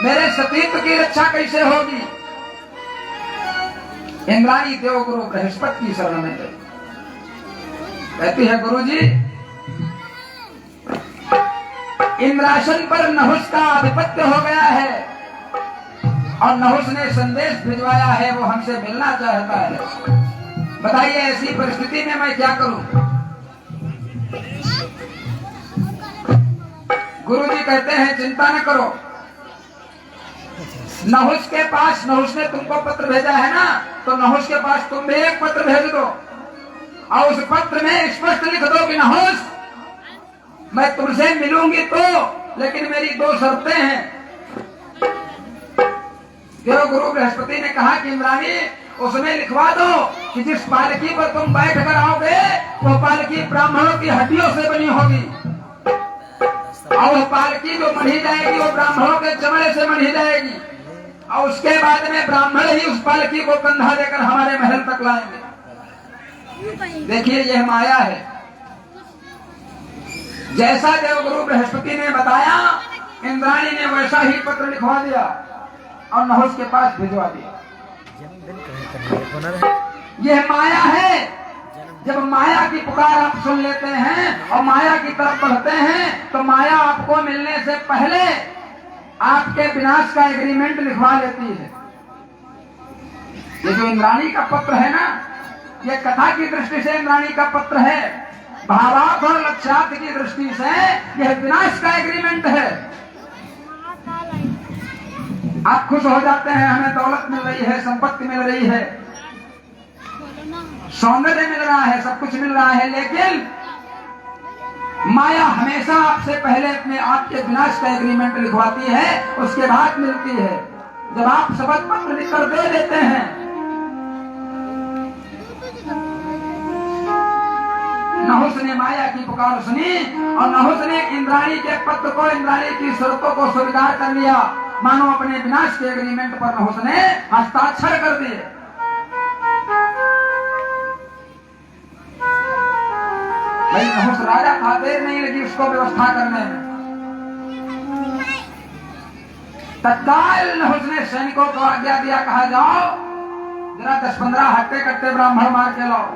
मेरे सतीत्व की रक्षा कैसे होगी। इंद्राणी देवगुरु बृहस्पति की शरण में गई, कहती है गुरुजी इंद्रासन पर नहुस का आधिपत्य हो गया है और नहुस ने संदेश भिजवाया है, वो हमसे मिलना चाहता है। बताइए ऐसी परिस्थिति में मैं क्या करूं। गुरुजी कहते हैं चिंता न करो, नहुस के पास, नहुस ने तुमको पत्र भेजा है ना, तो नहुस के पास तुम भी एक पत्र भेज दो और उस पत्र में स्पष्ट लिख दो कि नहुस मैं तुमसे मिलूंगी तो, लेकिन मेरी दो शर्तें हैं। देवगुरु बृहस्पति ने कहा कि इंद्राणी उसमें लिखवा दो कि जिस पालकी पर तुम बैठ कर आओगे वो पालकी ब्राह्मणों की हड्डियों से बनी होगी और वो पालकी जो मढ़ी जाएगी वो ब्राह्मणों के चमड़े से मढ़ी जाएगी और उसके बाद में ब्राह्मण ही उस पालकी को कंधा देकर हमारे महल तक लाएंगे। देखिए यह माया है। जैसा देवगुरु बृहस्पति ने बताया इंद्राणी ने वैसा ही पत्र लिखवा दिया और नहुस के पास भिजवा दिया। यह माया है। जब माया की पुकार आप सुन लेते हैं और माया की तरफ बढ़ते हैं तो माया आपको मिलने से पहले आपके विनाश का एग्रीमेंट लिखवा लेती है। ये जो इंद्राणी का पत्र है ना, ये कथा की दृष्टि से इंद्राणी का पत्र है, भावार्थ और लक्ष्यार्थ की दृष्टि से यह विनाश का एग्रीमेंट है। आप खुश हो जाते हैं, हमें दौलत मिल रही है, संपत्ति मिल रही है, सौंदर्य मिल रहा है, सब कुछ मिल रहा है, लेकिन माया हमेशा आपसे पहले अपने आपके विनाश का एग्रीमेंट लिखवाती है, उसके बाद मिलती है। जब आप शपथ पत्र लिखकर दे देते हैं, नहुस ने माया की पुकार सुनी और नहुस ने इंद्राणी के पत्र को, इंद्राणी की शर्तों को स्वीकार कर लिया, मानो अपने विनाश के एग्रीमेंट पर नहुस ने हस्ताक्षर कर दिए। भाई नहुस राजा था, देर नहीं लगी उसको व्यवस्था करने में। तत्काल नहुस ने सैनिकों को आज्ञा दिया, कहा जाओ जरा 10-15 हट्टे कट्टे ब्राह्मण मार के लाओ।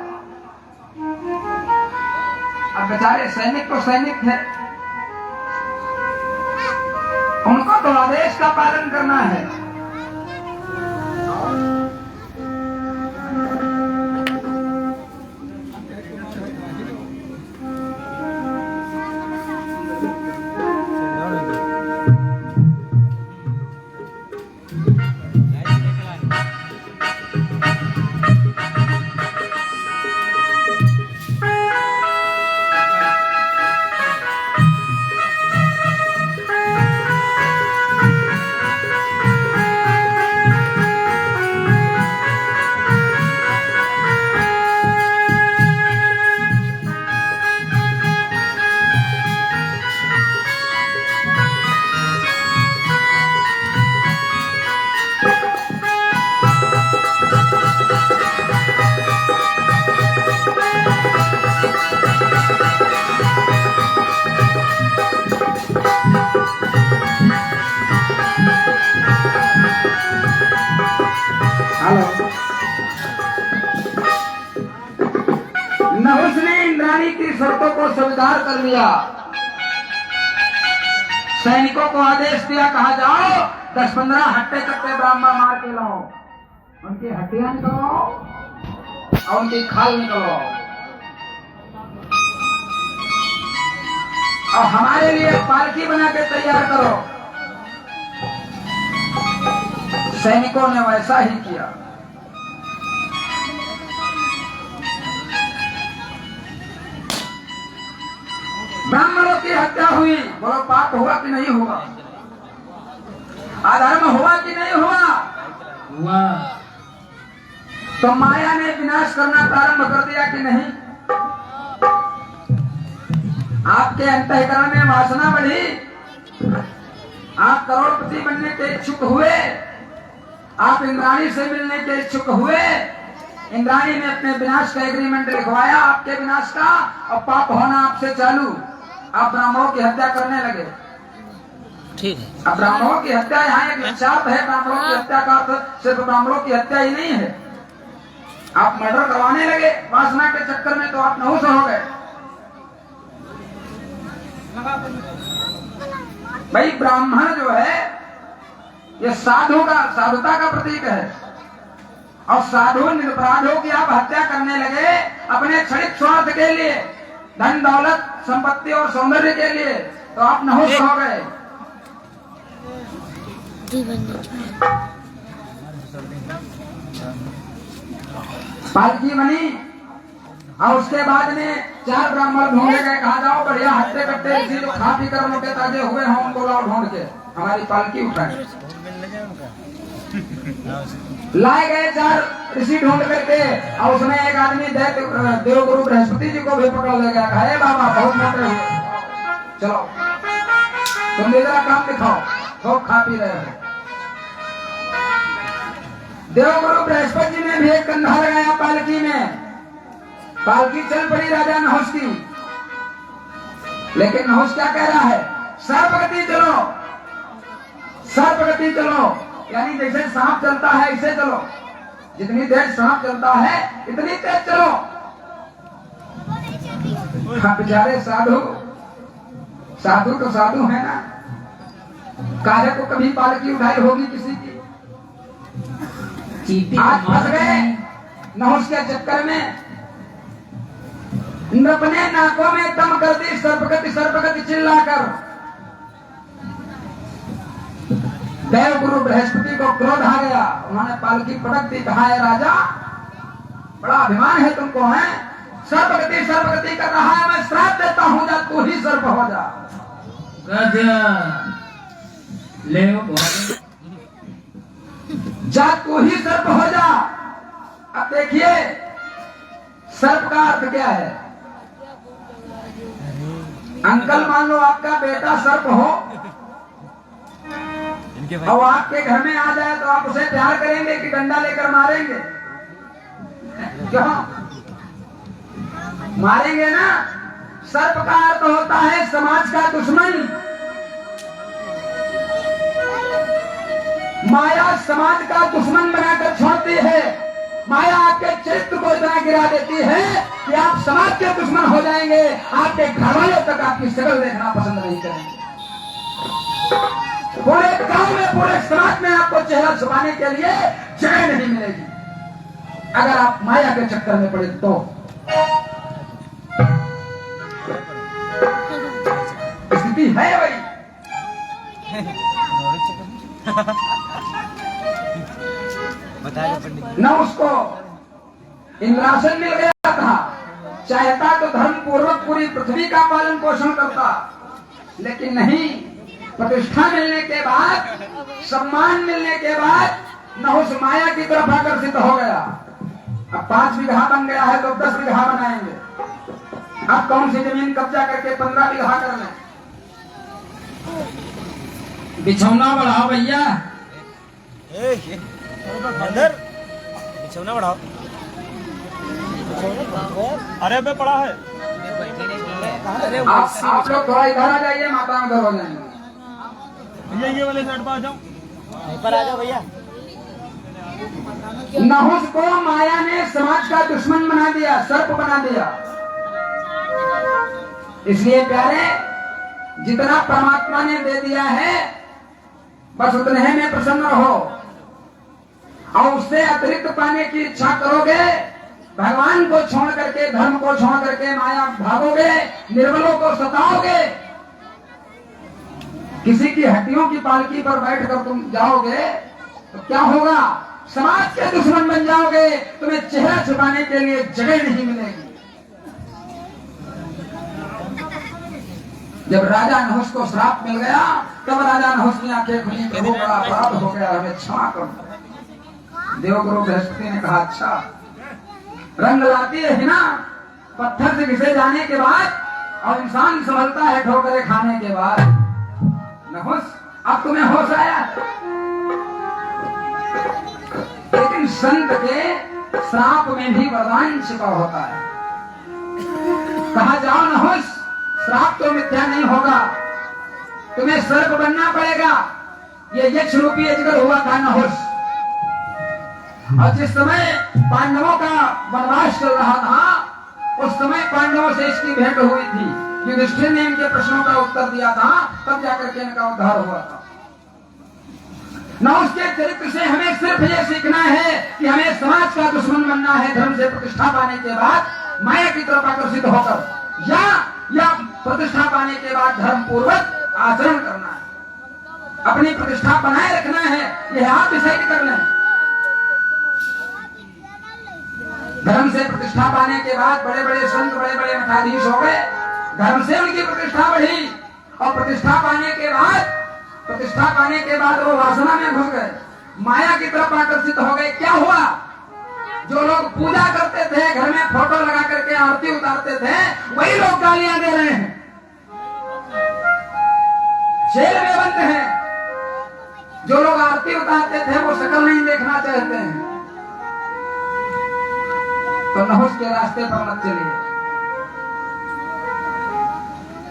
अब बेचारे सैनिक तो सैनिक थे, उनको तो आदेश का पालन करना है। नहुस ने इंद्राणी की शर्तों को स्वीकार कर लिया, सैनिकों को आदेश दिया, कहा जाओ 10-15 हट्टे कट्टे ब्राह्मण मार के लाओ, उनकी हड्डियां निकलवाओ और उनकी खाल निकलवाओ और हमारे लिए पालकी बना के तैयार करो। सैनिकों ने वैसा ही किया। ब्राह्मणों की हत्या हुई, बोलो पाप हुआ कि नहीं हुआ? अधर्म हुआ कि नहीं हुआ? हुआ। तो माया ने विनाश करना प्रारंभ कर दिया कि नहीं? आपके अंतःकरण में वासना बढ़ी, आप करोड़पति बनने के इच्छुक हुए, आप इंद्राणी से मिलने के इच्छुक हुए, इंद्राणी ने अपने विनाश का एग्रीमेंट लिखवाया आपके विनाश का और पाप होना आपसे चालू, आप ब्राह्मणों की हत्या करने लगे। ठीक है। अब ब्राह्मणों की हत्या यहाँ एक विख्यात है। ब्राह्मणों की हत्या का अर्थ सिर्फ ब्राह्मणों की हत्या ही नहीं है। आप मर्डर करवाने लगे वासना के चक्कर में तो आप नहुस हो गए। भाई ब्राह्मण जो है ये साधु का साधुता का प्रतीक है। और साधु निरपराधों की आप हत्या करने लगे अपने क्षणिक स्वार्थ के लिए, धन दौलत संपत्ति और सौंदर्य के लिए, तो आप नहुस हो गए। पालकी बनी और उसके बाद में 4 ब्राह्मण ढूंढे गए। कहा जाओ बढ़िया हट्टे कट्टे ऋषि जो खा पी कर मोटे ताजे हुए हों उनको लाओ ढूंढ के हमारी पालकी उठाए। लाए गए 4 ऋषि ढूंढ करके और उसमें एक आदमी देवगुरु बृहस्पति जी को भी पकड़ ले गया। कहे बाबा बहुत मोटे हुए, चलो तुम जरा काम दिखाओ, खूब खा पी रहे हो। देवगुरु बृहस्पति जी ने भी एक कंधा लगाया पालकी में। पालकी चल पड़ी राजा नहुस की। लेकिन नहुस क्या कह रहा है? सर्पगति चलो, सर्पगति चलो, यानी जैसे सांप चलता है ऐसे चलो। जितनी तेज सांप चलता है इतनी तेज चलो। हाँ बेचारे साधु, साधु तो साधु है ना। कार्य को कभी पालकी उठाई होगी किसी की? आज फंस गए नहुस के चक्कर में। अपने नाकों में दम कर दी सर्पगति सर्पगति चिल्लाकर। देवगुरु बृहस्पति को क्रोध आ गया। उन्होंने पालकी पटक दी। कहा है राजा बड़ा अभिमान है तुमको, है सर्पगति सर्पगति कर रहा है, मैं श्राप देता हूं जा तू ही सर्प हो जा। ले जा तू ही सर्प हो जा। अब देखिए सर्प का अर्थ क्या है। अंकल मान लो आपका बेटा सर्प हो और आपके घर में आ जाए तो आप उसे प्यार करेंगे कि डंडा लेकर मारेंगे? क्यों मारेंगे ना। सर्प का अर्थ होता है समाज का दुश्मन। माया समाज का दुश्मन बनाकर छोड़ती है। माया आपके चरित्र को इतना गिरा देती है कि आप समाज के दुश्मन हो जाएंगे। आपके घर वालों तक आपकी शक्ल देखना पसंद नहीं करेंगे। पूरे गांव में पूरे समाज में आपको चेहरा छुपाने के लिए जगह नहीं मिलेगी अगर आप माया के चक्कर में पड़े तो। स्थिति है भाई। न उसको इंद्रासन मिल गया था, चाहता तो धर्म पूर्वक पूरी पृथ्वी का पालन पोषण करता, लेकिन नहीं। प्रतिष्ठा मिलने के बाद, सम्मान मिलने के बाद नहुस माया की तरफ आकर्षित हो गया। अब 5 बीघा बन गया है तो 10 बीघा बनाएंगे। अब कौन सी जमीन कब्जा करके 15 बीघा कर लें? बिछौना बढ़ाओ भैया, बिछौना बढ़ाओ। अरे बे पड़ा है। आप लोग थोड़ा इधर आ जाइए, माता उधर हो जाएंगे। भैया ये वाले साइड पर आ जाओ, यहीं पर आ जाओ भैया। नहुस को माया ने समाज का दुश्मन बना दिया, सर्प बना दिया। इसलिए प्यारे जितना परमात्मा ने दे दिया है बस उतने में प्रसन्न रहो, और उससे अतिरिक्त पाने की इच्छा करोगे, भगवान को छोड़ करके, धर्म को छोड़ करके माया भागोगे, निर्बलों को सताओगे, किसी की हड्डियों की पालकी पर बैठकर तुम जाओगे तो क्या होगा? समाज के दुश्मन बन जाओगे। तुम्हें चेहरा छुपाने के लिए जगह नहीं मिलेगी। जब राजा नहुस को श्राप मिल गया तब राजा नहुस की आंखें खुली, प्रभु बड़ा अपराध हो गया, हमें क्षमा करो। देवगुरु बृहस्पति ने कहा अच्छा, रंग लाती है ना पत्थर से घिसे जाने के बाद और इंसान संभलता है ठोकरें खाने के बाद। नहुस अब तुम्हें होश आया। लेकिन संत के श्राप में भी वरदान छिपा होता है। कहा जाओ नहुस, श्राप तो मिथ्या नहीं होगा। तुम्हें सर्प बनना पड़ेगा। ये यक्ष रूपी अजगर हुआ था नहुष। और जिस समय पांडवों का वनवास चल रहा था उस समय पांडवों से इसकी भेंट हुई थी। युधिष्ठिर ने इनके प्रश्नों का उत्तर दिया था, तब जाकर के इनका उद्धार हुआ था। नहुष के चरित्र से हमें सिर्फ ये सीखना है कि हमें समाज का दुश्मन बनना है, धर्म से प्रतिष्ठा पाने के बाद माया की तरफ आकर्षित होकर, या प्रतिष्ठा पाने के बाद धर्म पूर्वक आचरण करना है, अपनी प्रतिष्ठा बनाए रखना है। यह आप डिसाइड कर लें। धर्म से प्रतिष्ठा पाने के बाद बड़े बड़े संत, बड़े बड़े मठाधीश हो गए, धर्म से उनकी प्रतिष्ठा बढ़ी। और प्रतिष्ठा पाने के बाद वो वासना में घुस गए, माया की तरफ आकर्षित हो गए। क्या हुआ? जो लोग पूजा करते थे, घर में फोटो लगा करके आरती उतारते थे, वही लोग गालियां दे रहे हैं, जेल में बंद हैं। जो लोग आरती उतारते थे वो शक्ल नहीं देखना चाहते हैं। तो नहुष के रास्ते पर मत चलिए।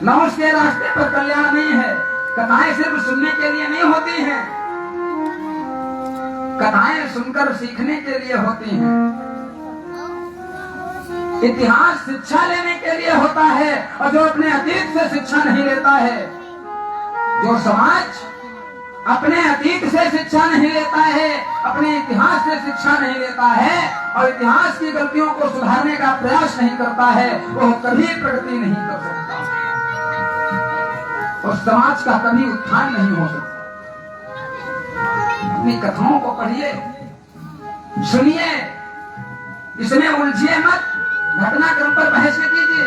नहुष के रास्ते पर कल्याण नहीं है। कथाएं सिर्फ सुनने के लिए नहीं होती हैं, कथाएं सुनकर सीखने के लिए होती हैं। इतिहास शिक्षा लेने के लिए होता है। और जो अपने अतीत से शिक्षा नहीं लेता है, जो समाज अपने अतीत से शिक्षा नहीं लेता है, अपने इतिहास से शिक्षा नहीं लेता है और इतिहास की गलतियों को सुधारने का प्रयास नहीं करता है, वो कभी प्रगति नहीं कर सकता और समाज का कभी उत्थान नहीं हो सकता। अपनी कथाओं को पढ़िए, सुनिए, इसमें उलझिए मत, घटनाक्रम पर बहस कीजिए।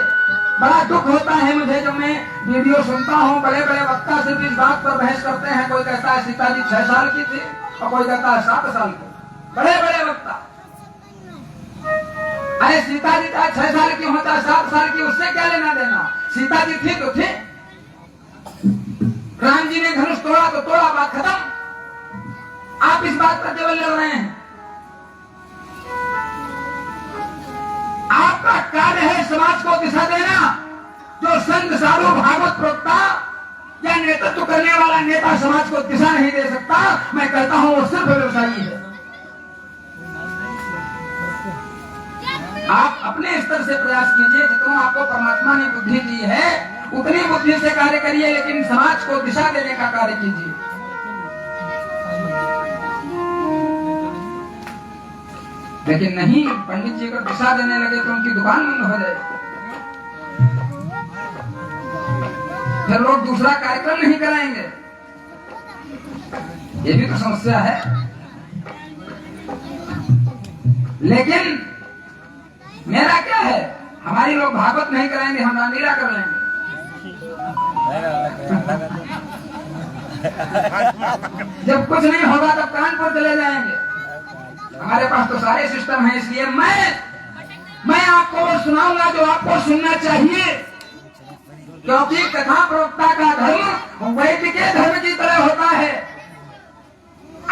बड़ा दुख होता है मुझे जब मैं वीडियो सुनता हूँ, बड़े बड़े वक्ता सिर्फ इस बात पर बहस करते हैं। कोई कहता है सीता जी 6 साल की थी और कोई कहता है 7 साल की। बड़े बड़े वक्ता, अरे सीता जी 6 साल की होता 7 साल की, उससे क्या लेना देना? सीता जी थी तो थी, राम जी ने धनुष तोड़ा तो तोड़ा, बात खत्म। आप इस बात पर केवल लड़ रहे हैं। आपका कार्य है समाज को दिशा देना। जो संत, साधु, भागवत प्रवक्ता या नेतृत्व करने वाला नेता समाज को दिशा नहीं दे सकता, मैं कहता हूं वो सिर्फ व्यवसायी है। आप अपने स्तर से प्रयास कीजिए, जितना आपको परमात्मा ने बुद्धि दी है उतनी बुद्धि से कार्य करिए, लेकिन समाज को दिशा देने का कार्य कीजिए। लेकिन नहीं, पंडित जी अगर दिशा देने लगे तो उनकी दुकान बंद हो जाएगी, फिर लोग दूसरा कार्यक्रम नहीं कराएंगे। ये भी तो समस्या है। लेकिन मेरा क्या है, हमारी लोग भागवत नहीं कराएंगे, हम रामलीला कर लेंगे। जब कुछ नहीं होगा तब कानपुर चले जाएंगे। हमारे पास तो सारे सिस्टम है, इसलिए मैं आपको वो सुनाऊंगा जो आपको सुनना चाहिए, क्योंकि कथा प्रवक्ता का धर्म वैद्य के धर्म की तरह होता है।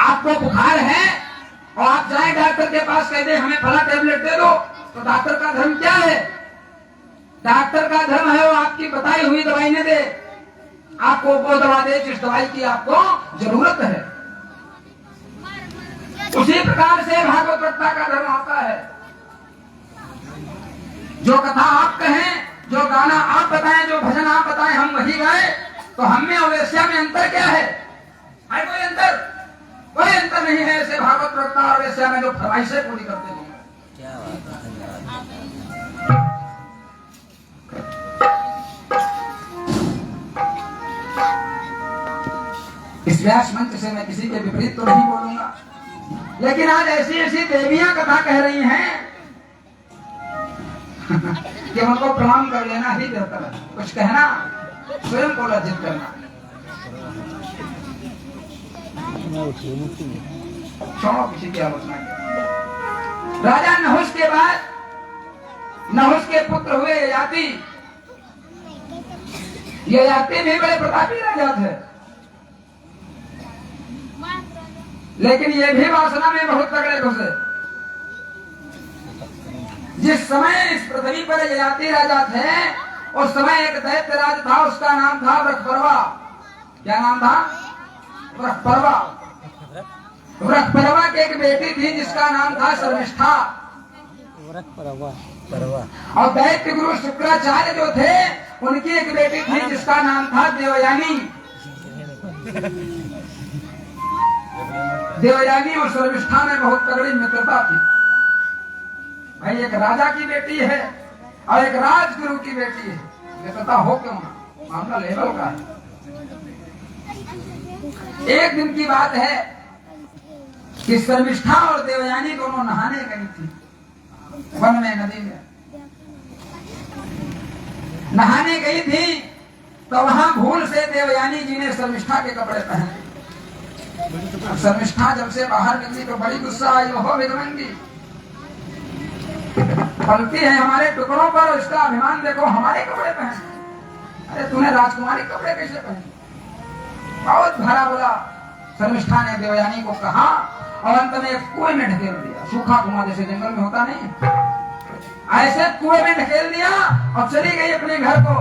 आपको बुखार है और आप जाए डॉक्टर के पास, कह दे हमें फला टेबलेट दे दो, तो डॉक्टर का धर्म क्या है? डॉक्टर का धर्म है वो आपकी बताई हुई दवाई न दे, आपको वो दवा दे जिस दवाई की आपको जरूरत है। उसी प्रकार से भागवत वक्ता का धर्म होता है। जो कथा आप कहें, जो गाना आप बताएं, जो भजन आप बताएं, हम वही गाएं, तो हम में और वेश्या में अंतर क्या है? कोई अंतर? कोई अंतर नहीं है। ऐसे भागवत वक्ता और वेश्या में जो फरमाइशें पूरी करते हैं। इस व्यास मंच से मैं किसी के विपरीत तो नहीं बोलूंगा, लेकिन आज ऐसी ऐसी देवियां कथा कह रही हैं कि उनको प्रणाम कर लेना ही बेहतर है। कुछ कहना, स्वयं को लज्जित करना। छोड़ो किसी की आलोचना की। राजा नहुष के बाद नहुष के पुत्र हुए ययाति। ययाति भी बड़े प्रतापी राजा थे, लेकिन ये भी वासना में बहुत तगड़े घुसे। जिस समय इस पृथ्वी पर ययाति राजा थे, उस समय एक दैत्य राज था, उसका नाम था वृषपर्वा। क्या नाम था? वृषपर्वा। वृषपर्वा की एक बेटी थी जिसका नाम था शर्मिष्ठा। और दैत्य गुरु शुक्राचार्य जो थे उनकी एक बेटी थी जिसका नाम था देवयानी। देवयानी और शर्मिष्ठा में बहुत तगड़ी मित्रता थी। भाई एक राजा की बेटी है और एक राजगुरु की बेटी है, मित्रता हो क्यों ना, मामला लेवल का है। एक दिन की बात है कि शर्मिष्ठा और देवयानी दोनों नहाने गई थी वन में, नदी में नहाने गई थी। तो वहां भूल से देवयानी जी ने शर्मिष्ठा के कपड़े पहने। शर्मिष्ठा जब से बाहर निकली तो बड़ी गुस्सा आई, हो विधवंगी, पलती है हमारे टुकड़ों पर और इसका अभिमान देखो, हमारे कपड़े पहने। अरे तूने राजकुमारी कपड़े कैसे पहने? बहुत भरा बोला। शर्मिष्ठा ने देवयानी को कहा और अंत में एक कुएं में ढकेल दिया। सूखा कुआं जैसे जंगल में होता नहीं, ऐसे कुएं में ढकेल दिया और चली गई अपने घर को।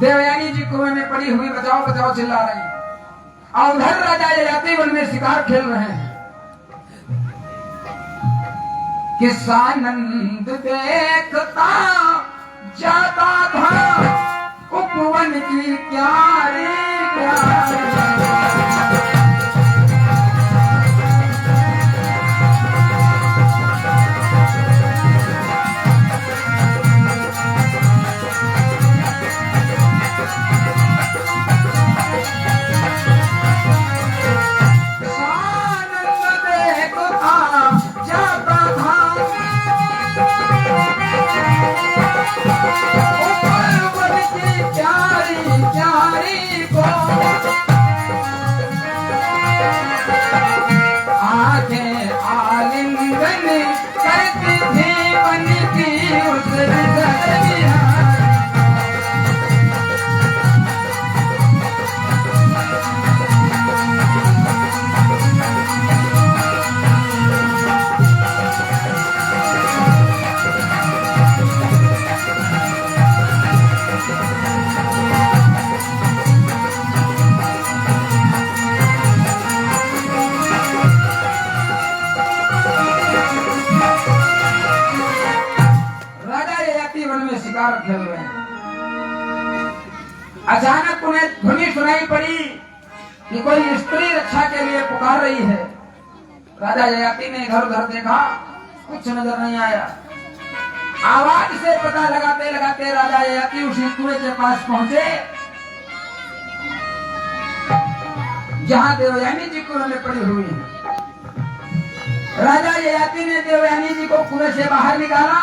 देवयानी जी कुएं में पड़ी हुई बचाओ बचाओ चिल्ला रही और उधर राजा ययाति वन में शिकार खेल रहे हैं। किसानंद देखता जाता था उपवन की क्यारी क्यारी। खेल रहे हैं। अचानक उन्हें ध्वनि सुनाई पड़ी कि कोई स्त्री रक्षा के लिए पुकार रही है। राजा ययाति ने इधर उधर देखा, कुछ नजर नहीं आया। आवाज से पता लगाते लगाते राजा ययाति उसी कुएं के पास पहुंचे जहां देवयानी जी कुएं में पड़ी हुई है। राजा ययाति ने देवयानी जी को कुएं से बाहर निकाला।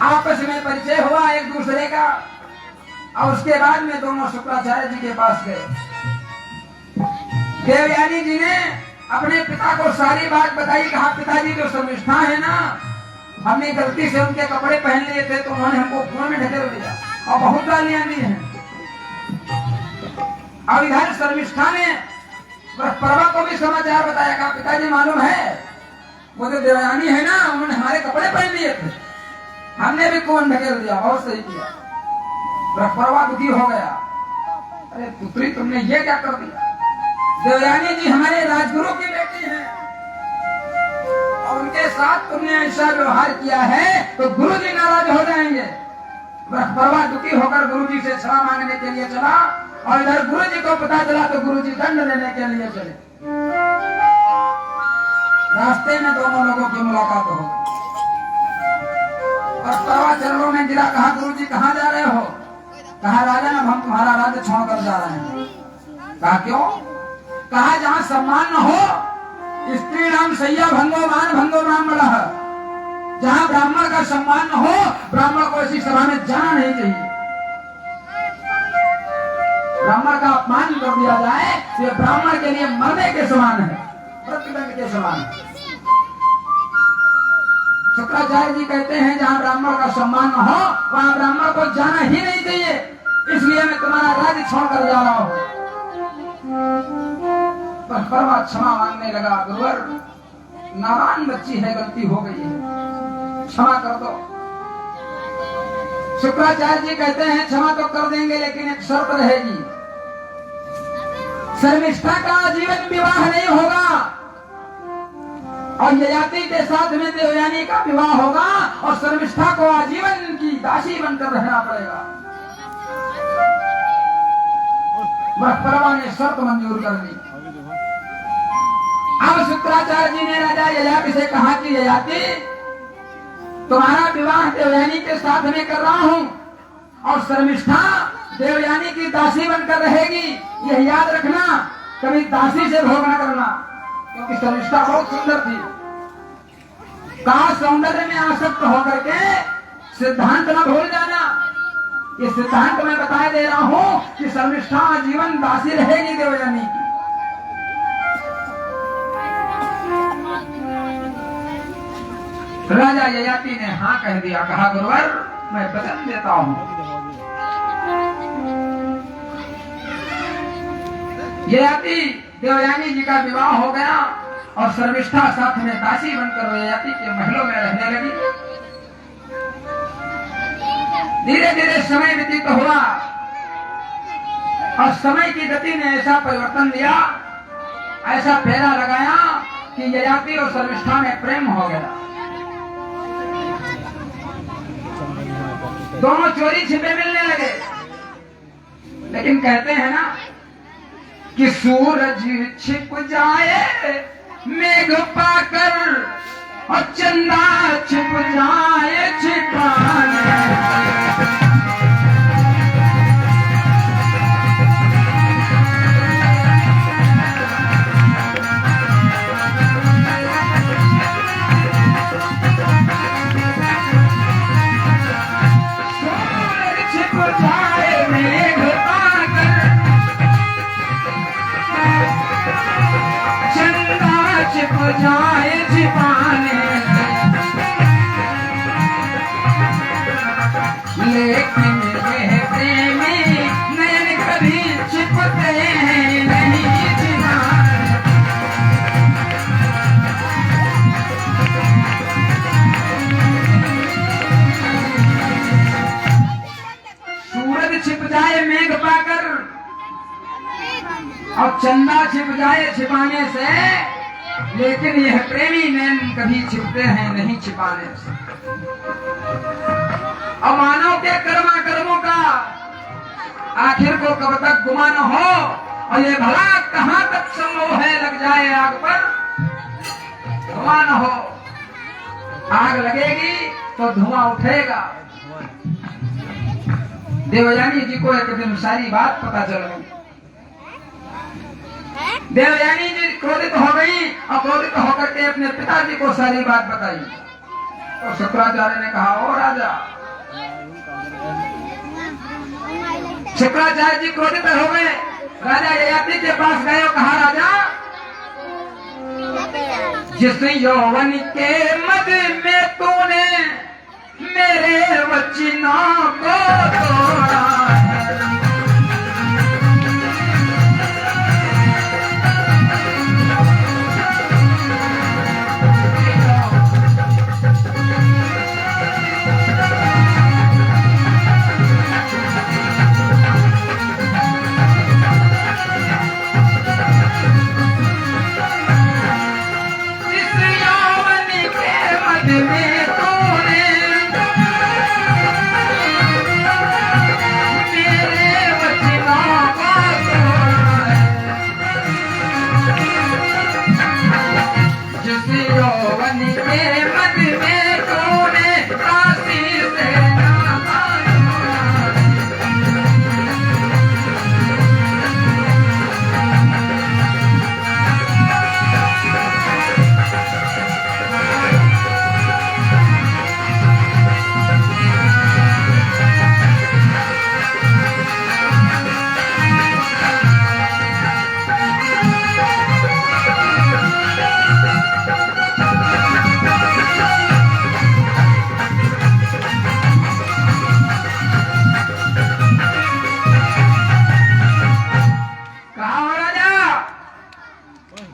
आपस में परिचय हुआ एक दूसरे का और उसके बाद में दोनों शुक्राचार्य जी के पास गए। देवयानी जी ने अपने पिता को सारी बात बताई। कहा, पिताजी जो शर्मिष्ठा है ना, हमने गलती से उनके कपड़े पहन लिए थे तो उन्होंने हमको कुएं में ढकेल दिया और बहुत गालियां दी हैं। और इधर शर्मिष्ठा ने वृषपर्वा को भी समाचार बताया। कहा, पिताजी मालूम है वो जो देवयानी है ना, उन्होंने हमारे कपड़े पहन लिए थे, हमने भी कुएं में ढकेल दिया। बहुत सही किया। वृषपर्वा दुखी हो गया। अरे पुत्री, तुमने ये क्या कर दिया? देवयानी जी हमारे राजगुरु की बेटी हैं और उनके साथ तुमने ऐसा व्यवहार किया है तो गुरु जी नाराज हो जाएंगे। वृषपर्वा दुखी होकर गुरु जी से क्षमा मांगने के लिए चला और इधर गुरु जी को पता चला तो गुरु जी दंड लेने के लिए चले। रास्ते में दोनों लोगों की मुलाकात हो गई। वृषपर्वा चरणों में गिरा। कहा, गुरु जी कहाँ जा रहे हो? कहा, राजन अब हम तुम्हारा राज्य छोड़कर जा रहे हैं। कहा, क्यों? कहा, जहाँ सम्मान न हो, स्त्री नाम सैया भंगो ब्राह्मण। जहाँ ब्राह्मण का सम्मान न हो, ब्राह्मण को ऐसी सभा में जाना नहीं चाहिए। ब्राह्मण का अपमान कर दिया जाए तो ये ब्राह्मण के लिए मरने के समान है, मृत्युदंड के समान है। शुक्राचार्य जी कहते हैं जहाँ ब्राह्मण का सम्मान न हो वहाँ ब्राह्मण को जाना ही नहीं चाहिए, इसलिए मैं तुम्हारा राज्य छोड़कर जा रहा हूँ। वृषपर्वा क्षमा मांगने लगा। गुरुवर, नादान बच्ची है, गलती हो गई है, क्षमा कर दो। शुक्राचार्य जी कहते हैं क्षमा तो कर देंगे लेकिन एक शर्त रहेगी, शर्मिष्ठा का जीवन विवाह नहीं होगा और ययाति के साथ में देवयानी का विवाह होगा और शर्मिष्ठा को आजीवन की दासी बनकर रहना पड़ेगा। परवा ने शर्त मंजूर कर दी। अब शुक्राचार्य जी ने राजा ययाति से कहा कि ययाति, तुम्हारा विवाह देवयानी के साथ में कर रहा हूं और शर्मिष्ठा देवयानी की दासी बनकर रहेगी। यह याद रखना, कभी दासी से भोग न करना, क्योंकि शर्मिष्ठा बहुत सुंदर थी। कहा सौंदर्य में आसक्त होकर के सिद्धांत न भूल जाना। ये सिद्धांत मैं बताए दे रहा हूं कि शर्मिष्ठा जीवन दासी रहेगी देवयानी की। राजा ययाति ने हाँ कह दिया। कहा गुरुवर, मैं वचन देता हूं। ययाति देवयानी जी का विवाह हो गया और शर्मिष्ठा साथ में दासी बनकर ययाति के महलों में रहने लगी। धीरे धीरे समय व्यतीत हुआ और समय की गति ने ऐसा परिवर्तन दिया, ऐसा फेरा लगाया कि ययाति और शर्मिष्ठा में प्रेम हो गया। दोनों चोरी छिपे मिलने लगे। लेकिन कहते हैं ना कि सूरज छिप जाए मेघ पाकर और चंदा छिप जाए छिपाने। जाए छिपाने, लेकिन ये प्रेमी नैन कभी छिपते हैं नहीं छिपाने। सूरज छिप जाए मेघ पाकर और चंदा छिप जाए छिपाने से, लेकिन यह प्रेमी नैन कभी छिपते हैं नहीं छिपाने से। और मानव के कर्मों का आखिर को कब तक गुमान हो और ये भला कहां तक संभव है लग जाए आग पर, धुआं न हो। आग लगेगी तो धुआं उठेगा। देवयानी जी को एक दिन सारी बात पता चल गई। देवयानी जी क्रोधित हो गई और क्रोधित होकर के अपने पिताजी को सारी बात बताई। और शुक्राचार्य ने कहा, ओ राजा। शुक्राचार्य जी क्रोधित हो गए, राजा ययाति के पास गए और कहा, राजा, जिस यौवन के मद में तूने मेरे वचनों को तोड़ा है,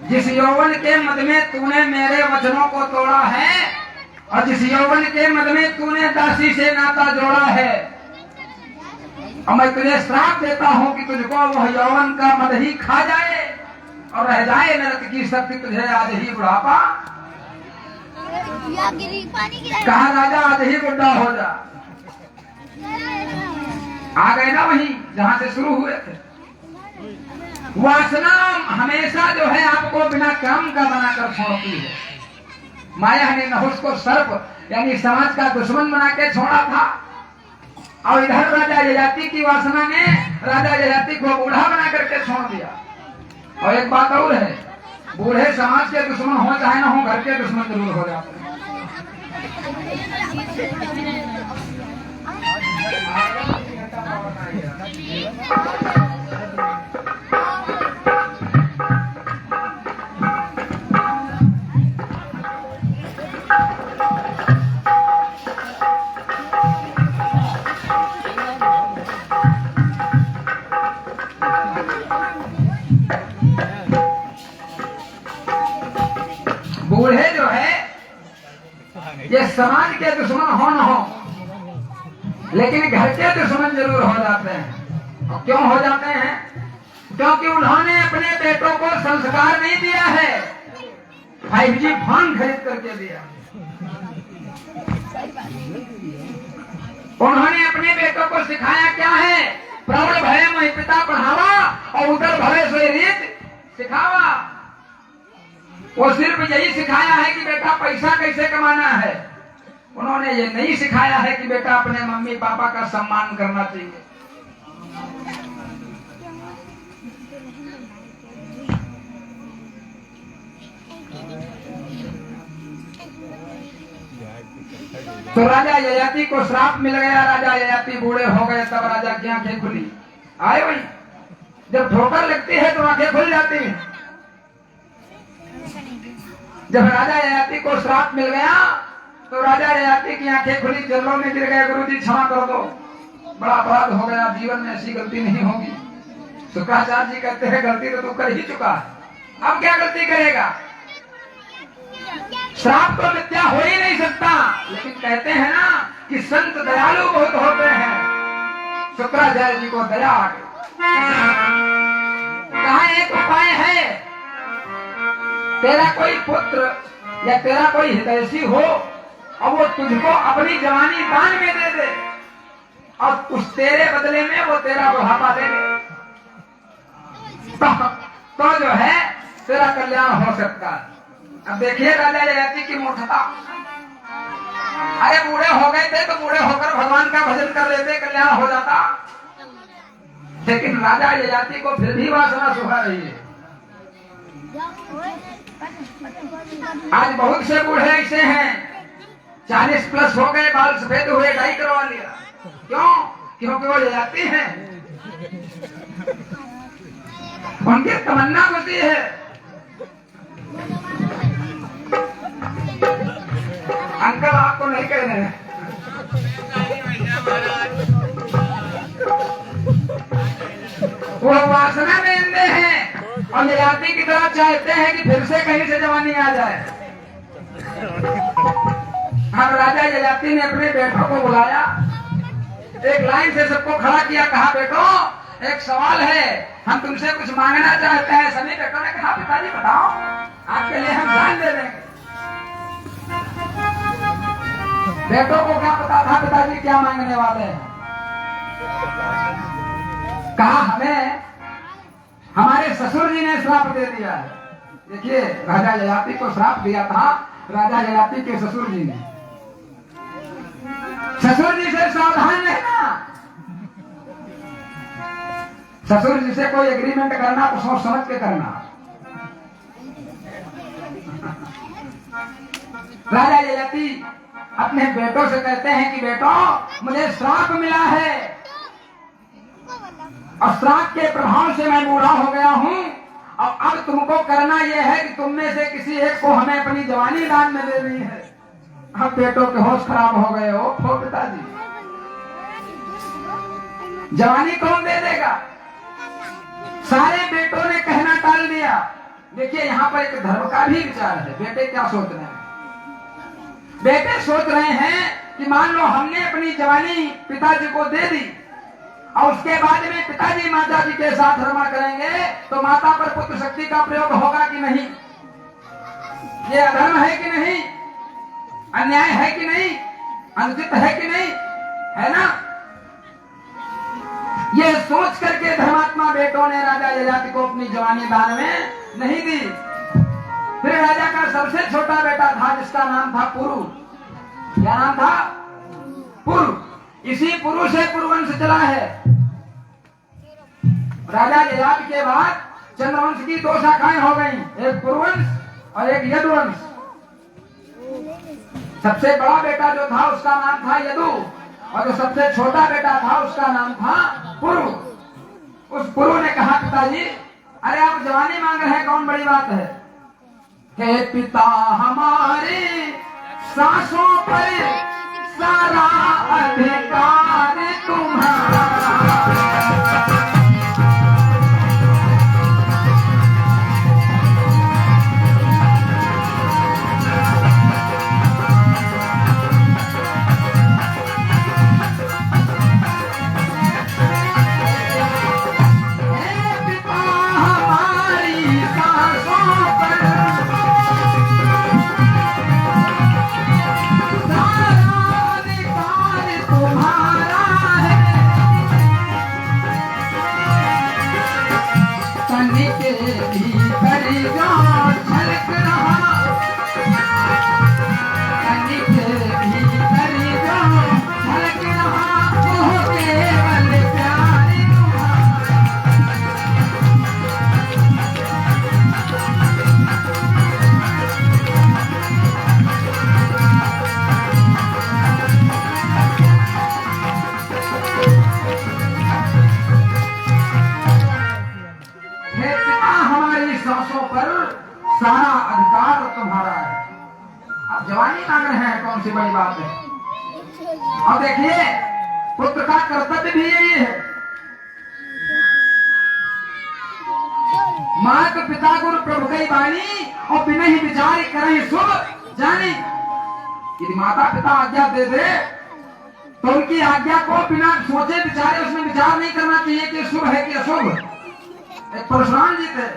जिस यौवन के मद में तूने मेरे वचनों को तोड़ा है और जिस यौवन के मद में तूने दासी से नाता जोड़ा है, और मैं तुझे श्राप देता हूँ कि तुझको वह यौवन का मद ही खा जाए और रह जाए नरक की शक्ति तुझे आज ही बुढ़ापा। कहा राजा आज ही बुढ़ा हो जा। आ गए ना वहीं जहां से शुरू हुए थे। वासना हमेशा जो है आपको बिना काम का बनाकर छोड़ती है। माया ने नहुस को सर्प यानी समाज का दुश्मन बना के छोड़ा था और इधर राजा ययाति की वासना ने राजा ययाति को बूढ़ा बना करके छोड़ दिया। और एक बात और है, बूढ़े समाज के दुश्मन हो चाहे ना हो, घर के दुश्मन जरूर हो जाते हैं। बूढ़े जो है ये समाज के दुश्मन हो न हो, लेकिन घर के दुश्मन जरूर हो जाते हैं। और क्यों हो जाते हैं? क्योंकि उन्होंने अपने बेटों को संस्कार नहीं दिया है, 5G फोन खरीद करके दिया। उन्होंने अपने बेटों को सिखाया क्या है? प्रबल भय मोहि पिता पढ़ावा और उदर भय सोई रीत सिखावा। वो सिर्फ यही सिखाया है कि बेटा पैसा कैसे कमाना है। उन्होंने ये नहीं सिखाया है कि बेटा अपने मम्मी पापा का सम्मान करना चाहिए। तो राजा ययाति को श्राप मिल गया। राजा ययाति बूढ़े हो गए। तब राजा की आंखें खुली। आए भाई, जब ठोकर लगती है तो आंखें खुल जाती हैं। जब राजा ययाति को श्राप मिल गया तो राजा ययाति की आंखें खुली, जल्लों में गिर गए। गुरुजी क्षमा कर दो, बड़ा अपराध हो गया, जीवन में ऐसी गलती नहीं होगी। शुक्राचार्य जी कहते हैं गलती तो तू कर ही चुका है, अब क्या गलती करेगा? श्राप तो मिथ्या हो ही नहीं सकता। लेकिन कहते हैं ना कि संत दयालु बहुत होते हैं। शुक्राचार्य जी को दया आ गई। कहा एक उपाय है, तेरा कोई पुत्र या तेरा कोई हितैषी हो और वो तुझको अपनी जवानी दान में दे दे और उस तेरे बदले में वो तेरा बुढ़ापा दे दे, तो जो है तेरा कल्याण हो सकता है। अब देखिए राजा ययाति की मूर्खता। अरे बूढ़े हो गए थे तो बूढ़े होकर भगवान का भजन कर लेते, कल्याण हो जाता। लेकिन राजा ययाति को फिर भी वासना सुहा रही है। आज बहुत से बूढ़े ऐसे हैं, 40 प्लस हो गए, बाल सफेद हुए, डाई करवा लिया। क्यों? क्योंकि वो ययाति हैं, उनकी तमन्ना होती है। अंकल आपको नहीं कह रहे हैं। वो वासना में अंधे हैं और ययाति की तरह चाहते हैं कि फिर से कहीं से जवानी आ जाए। अब राजा ययाति ने अपने बेटों को बुलाया, एक लाइन से सबको खड़ा किया, कहा बेटो एक सवाल है, हम तुमसे कुछ मांगना चाहते हैं। सभी बेटों ने कहा पिताजी बताओ, आपके लिए हम जान दे देंगे। बेटों को क्या पता था पिताजी क्या मांगने वाले हैं। कहा हमें हमारे ससुर जी ने श्राप दे दिया है। देखिए राजा ययाति को श्राप दिया था राजा ययाति के ससुर जी ने। ससुर जी से सावधान रहना। ससुर जी से कोई एग्रीमेंट करना तो सोच समझ के करना। राजा ययाति अपने बेटों से कहते हैं कि बेटो मुझे श्राप मिला है और श्राप के प्रभाव से मैं बूढ़ा हो गया हूँ और अब तुमको करना यह है कि तुम में से किसी एक को हमें अपनी जवानी दान में देनी है। अब बेटों के होश खराब हो गए हो पिताजी, जवानी कौन दे देगा? सारे बेटों ने कहना टाल दिया। देखिए यहाँ पर एक धर्म का भी विचार है। बेटे क्या सोच रहे हैं? बेटे सोच रहे हैं कि मान लो हमने अपनी जवानी पिताजी को दे दी और उसके बाद में पिताजी माता जी के साथ रमण करेंगे तो माता पर पुत्र शक्ति का प्रयोग होगा कि नहीं? ये अधर्म है कि नहीं? अन्याय है कि नहीं? अनुचित है कि नहीं? है ना? ये सोच करके धर्मात्मा बेटों ने राजा ययाति को अपनी जवानी दान में नहीं दी। फिर राजा का सबसे छोटा बेटा था जिसका नाम था पुरु। क्या नाम था? पुरु। इसी पुरु से पुरुवंश चला है। राजा ययाति के बाद चंद्रवंश की दो शाखाएं हो गई, एक पुरुवंश और एक यदुवंश। सबसे बड़ा बेटा जो था उसका नाम था यदु और जो सबसे छोटा बेटा था उसका नाम था पुरु। उस पुरु ने कहा पिताजी, अरे आप जवानी मांग रहे हैं, कौन बड़ी बात है? हे पिता हमारे सांसों पर सारा अधिकार तुम्हारा। सारा अधिकार तुम्हारा है। अब जवानी मांग रहे हैं, कौन सी बड़ी बात है? और देखिए पुत्र का कर्तव्य भी यही है, मात पिता गुरु प्रभु कई बानी और बिना ही विचार करें शुभ जानी। यदि माता पिता आज्ञा दे दे तो उनकी आज्ञा को बिना सोचे विचारे उसमें विचार नहीं करना चाहिए कि शुभ है कि अशुभ। एक परशुराम जी थे,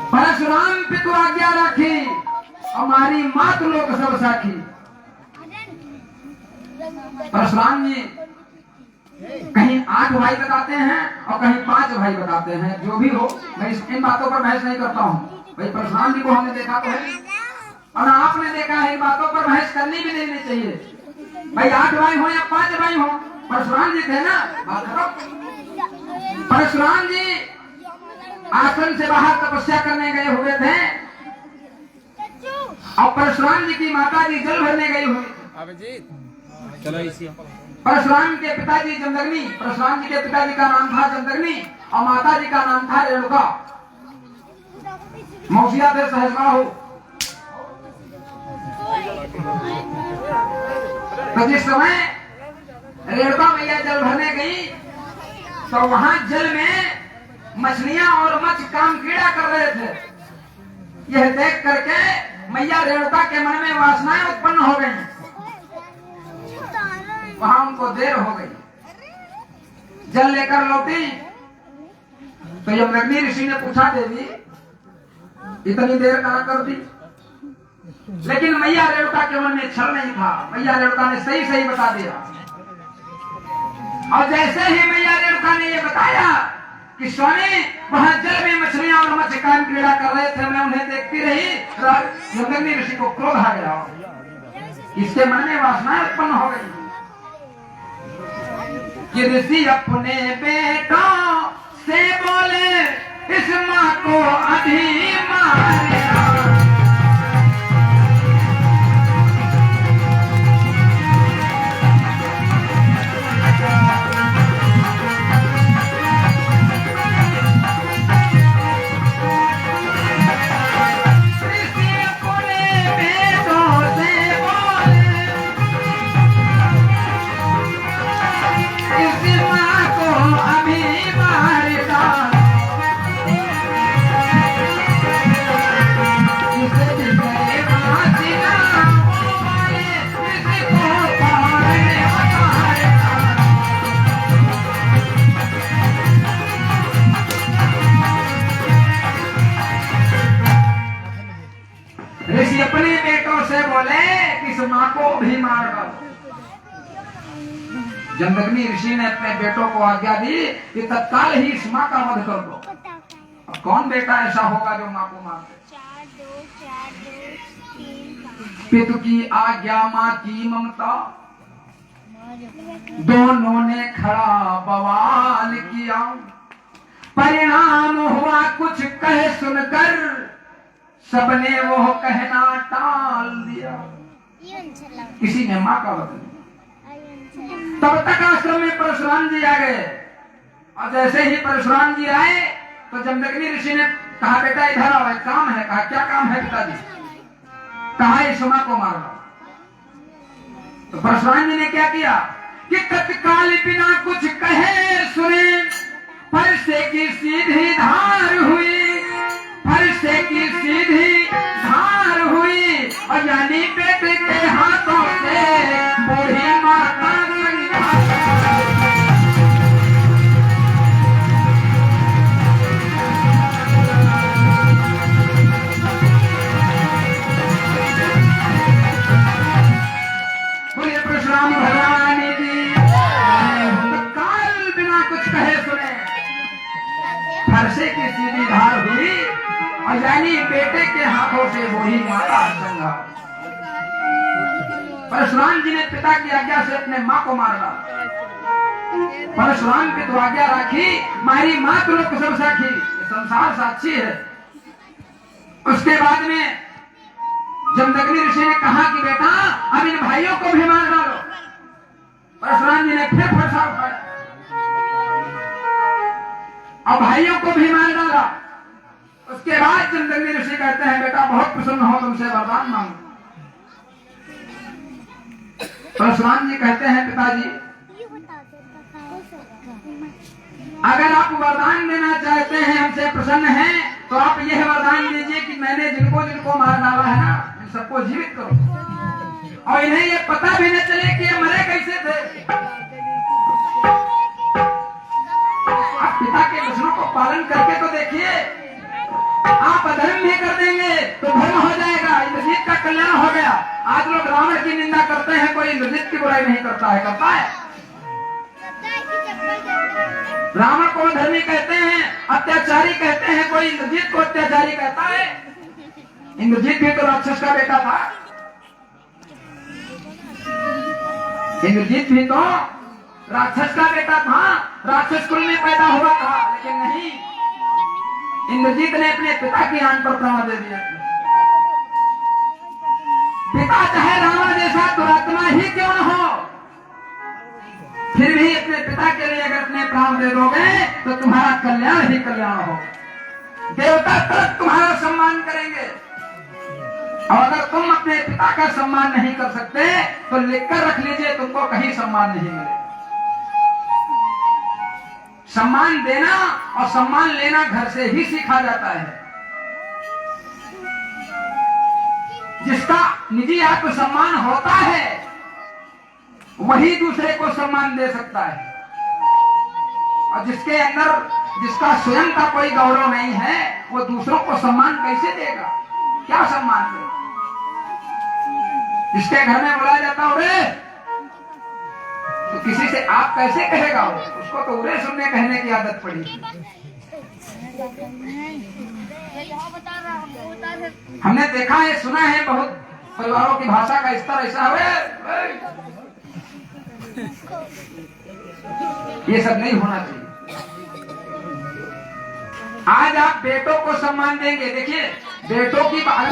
परशुराम पितु आज्ञा राखी हमारी मात लोक सब साखी। परशुराम जी कहीं 8 भाई बताते हैं और कहीं 5 भाई बताते हैं। जो भी हो, मैं इन बातों पर बहस नहीं करता हूँ। भाई परशुराम जी को हमने देखा तो है और आपने देखा है, इन बातों पर बहस करनी भी नहीं चाहिए। भाई 8 भाई हो या 5 भाई हो, परशुराम जी थे ना, बात करो। परशुराम जी आश्रम से बाहर तपस्या करने गए हुए थे और परशुराम जी की माता जी जल भरने गई हुई। परशुराम के पिताजी जमदग्नि, परशुराम जी के पिताजी का नाम था जमदग्नि और माता जी का नाम था रेणुका। मौसिया थे सहजबाहु। तो जिस समय रेणुका मैया जल भरने गई तो वहां जल में मछलियां और मत्स्य काम कीड़ा कर रहे थे। यह देख करके मैया रेणुका के मन में वासनाएं उत्पन्न हो गई। वहां उनको देर हो गई। जल लेकर लौटी तो यमदग्नि ऋषि ने पूछा, देवी इतनी देर कहां कर दी? लेकिन मैया रेणुका के मन में छल नहीं था। मैया रेणुका ने सही सही बता दिया। और जैसे ही मैया रेणुका ने ये बताया कि स्वामी वहां जल में मछलियां और मत्स्य काम क्रीड़ा कर रहे थे, मैं उन्हें देखती रही, यमदग्नि ऋषि को क्रोध आ गया। इसके मन में वासनाएं उत्पन्न हो गई कि ऋषि अपने बेटों से बोले इस माँ को अभी मारे। इस माँ को अभी इस माँ को भी मार डालो। जमदग्नि ऋषि ने अपने बेटों को आज्ञा दी कि तत्काल ही इस माँ का वध कर दो। अब कौन बेटा ऐसा होगा जो माँ को मार दे? पितु की आज्ञा माँ की ममता, दोनों ने खड़ा बवाल किया। परिणाम हुआ कुछ कहे सुनकर, सबने वो कहना टाल दिया। किसी ने माँ का वध। तब तक आश्रम में परशुराम जी आ गए, और जैसे ही परशुराम जी आए तो जमदग्नि ऋषि ने कहा बेटा इधर आओ, एक काम है। कहा क्या काम है पिताजी? कहा इस माँ को मार दो। तो परशुराम जी ने क्या किया कि तत्काल बिना कुछ कहे सुने फरसे की सीधी धार हुई, फरसे की सीधी धार हुई, और यानी बेटे के हाथों से बूढ़ी माता परशुराम भगवान जी तत्काल बिना कुछ कहे सुने फरसे की सीधी धार हुई, और यानी बेटे के हाथों से वही माता संहार। परशुराम जी ने पिता की आज्ञा से अपने माँ को मार डाला। परशुराम की तो आज्ञा राखी, मारी माँ तो लोग सब साखी, संसार साक्षी है। उसके बाद में जमदग्नि ऋषि ने कहा कि बेटा अब इन भाइयों को भी मार डालो। परशुराम जी ने फिर फरसा उठाया और भाइयों को भी मार डाला। उसके बाद जमदग्नि ऋषि कहते हैं बेटा बहुत प्रसन्न हो, तुमसे वरदान मांगो। परशुराम जी कहते हैं पिताजी अगर आप वरदान देना चाहते हैं, हमसे प्रसन्न हैं, तो आप यह वरदान दीजिए कि मैंने जिनको जिनको मार डाला है ना, इन सबको जीवित करो, और इन्हें ये पता भी न चले कि ये मरे कैसे थे। आप पिता के वचनों को पालन करके तो देखिए। आप अधर्म भी कर देंगे तो धर्म हो जाएगा, इंद्रजीत का कल्याण हो गया। आज लोग रावण की निंदा करते हैं, कोई इंद्रजीत की बुराई नहीं करता है। करता है? रावण को धर्मी कहते हैं, अत्याचारी कहते हैं, कोई इंद्रजीत को अत्याचारी कहता है। इंद्रजीत भी तो राक्षस का बेटा था। इंद्रजीत भी तो राक्षस का बेटा था, राक्षस कुल में पैदा हुआ था। लेकिन नहीं, इंद्रजीत ने अपने पिता की आंख पर प्राण दे दिया। पिता चाहे रावण जैसा दुरात्मा ही क्यों न हो, फिर भी अपने पिता के लिए अगर अपने प्राण दे दोगे तो तुम्हारा कल्याण ही कल्याण हो। देवता तक तुम्हारा सम्मान करेंगे, और अगर तुम अपने पिता का सम्मान नहीं कर सकते तो लिखकर रख लीजिए, तुमको कहीं सम्मान नहीं मिलेगा। सम्मान देना और सम्मान लेना घर से ही सीखा जाता है। जिसका निजी आत्मसम्मान होता है वही दूसरे को सम्मान दे सकता है, और जिसके अंदर जिसका स्वयं का कोई गौरव नहीं है वो दूसरों को सम्मान कैसे देगा? क्या सम्मान देगा? जिसके घर में बुलाया जाता हो रे, तो किसी से आप कैसे कहेगा? उसको तो उरे सुनने कहने की आदत पड़ी। हमने देखा है, सुना है, बहुत परिवारों की भाषा का स्तर ऐसा है। ये सब नहीं होना चाहिए। आज आप बेटों को सम्मान देंगे, देखिए बेटों की बात